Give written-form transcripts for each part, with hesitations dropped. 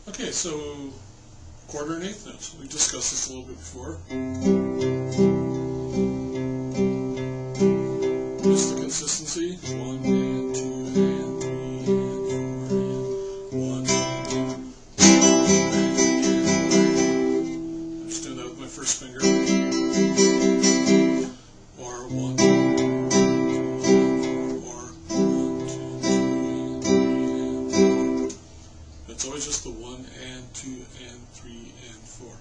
Okay, so quarter and eighth notes. We discussed this a little bit before. Just the consistency. 1 and 2 and 3 and 4 and 1 and 2 and 4. I'm just doing that with my first finger. Or 1, 2, 3 and 4. Or 1, 2, 3 and 4. It's always just the 1 and 2 and 3 and 4.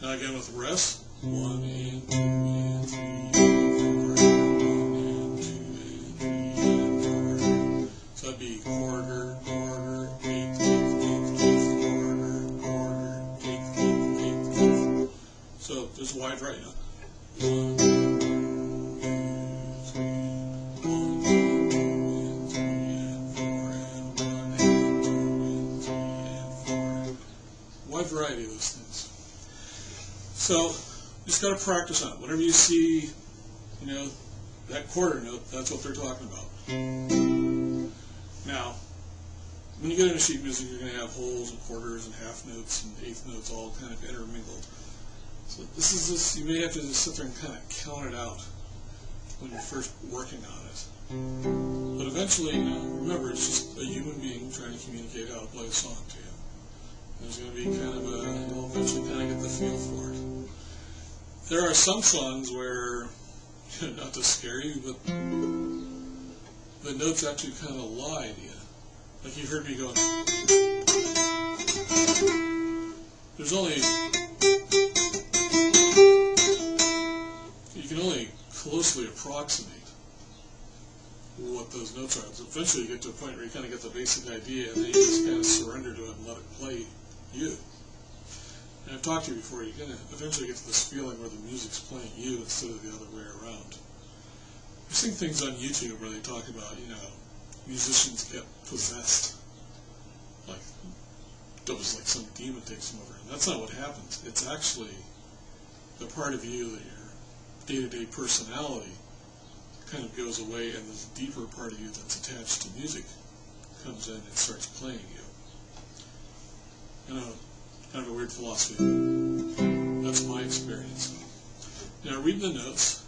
Now again with the rest. 1 and 2 and 3 and 4. 1 and 2 and 3 and 4. So that'd be quarter, quarter, eighth, eighth, eighth, eighth, quarter, quarter, eighth, eighth, eighth, eighth. So there's a wide variety. 1, 2, 3, 1 and 2 and 3 and 4 and 1 and 2 and 3 and 4. Wide variety of those things. So you just got to practice on it. Whenever you see, that quarter note, that's what they're talking about. Now, when you get into sheet music, you're going to have wholes and quarters and half notes and eighth notes all kind of intermingled. So you may have to just sit there and kind of count it out when you're first working on it. But eventually, remember, it's just a human being trying to communicate how to play a song to you. There's going to be you'll eventually kind of get the feel for it. There are some songs where, not to scare you, but the notes actually kind of lie to you. Like you heard me going, you can only closely approximate what those notes are. So eventually you get to a point where you kind of get the basic idea, and then you just kind of surrender to it and let it play you. And I've talked to you before, you're going to eventually get to this feeling where the music's playing you instead of the other way around. I've seen things on YouTube where they talk about, musicians get possessed. Like, it was like some demon takes them over. And that's not what happens. It's actually the part of you that your day-to-day personality kind of goes away, and this deeper part of you that's attached to music comes in and starts playing you. Kind of a weird philosophy. That's my experience. Now, reading the notes,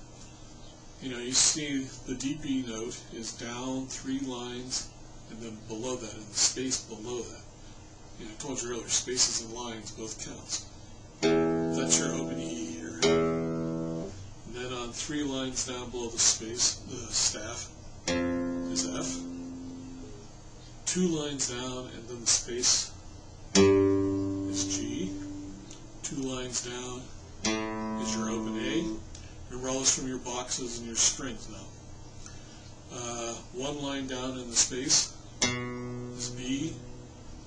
you see the deep E note is down 3 lines, and then below that, in the space below that. I told you earlier, spaces and lines both counts. That's your open E here. And then on 3 lines down below the space, the staff is F. 2 lines down, and then the space is G. 2 lines down is your open A. Remember all this from your boxes and your strings now. 1 line down in the space is B.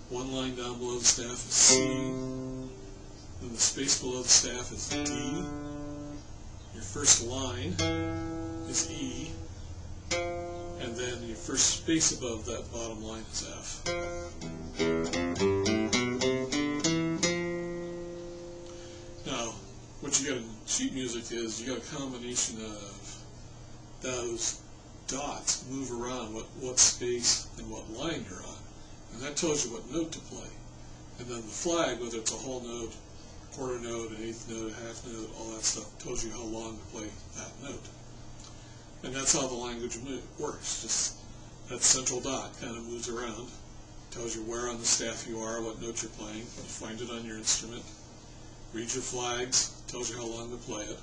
1 line down below the staff is C. Then the space below the staff is D. Your first line is E. And then your first space above that bottom line is F. Now, what you got in sheet music is you got a combination of those dots move around what space and what line you're on. And that tells you what note to play. And then the flag, whether it's a whole note, quarter note, an eighth note, a half note, all that stuff, tells you how long to play that note. And that's how the language works. Just that central dot kind of moves around, tells you where on the staff you are, what note you're playing. You find it on your instrument. Read your flags, tells you how long to play it.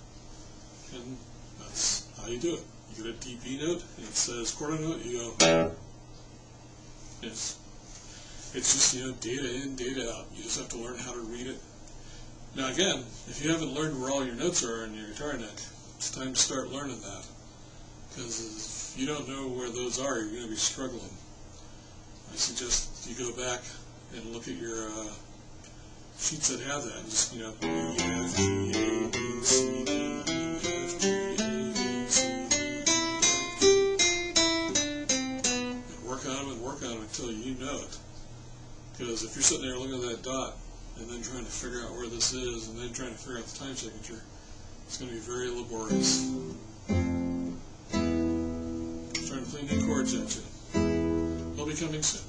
And that's how you do it. You get a deep E note, and it says quarter note, you go, it's just, data in, data out. You just have to learn how to read it. Now again, if you haven't learned where all your notes are on your guitar neck, it's time to start learning that. Because if you don't know where those are, you're going to be struggling. I suggest you go back and look at your sheets that have that. Just, E, F, G, A, B, C, D, E, F, G, A, B, C, D, E, F, G. And work on them until you know it. Because if you're sitting there looking at that dot and then trying to figure out where this is and then trying to figure out the time signature, it's going to be very laborious. Trying to play new chords at you. They'll be coming soon.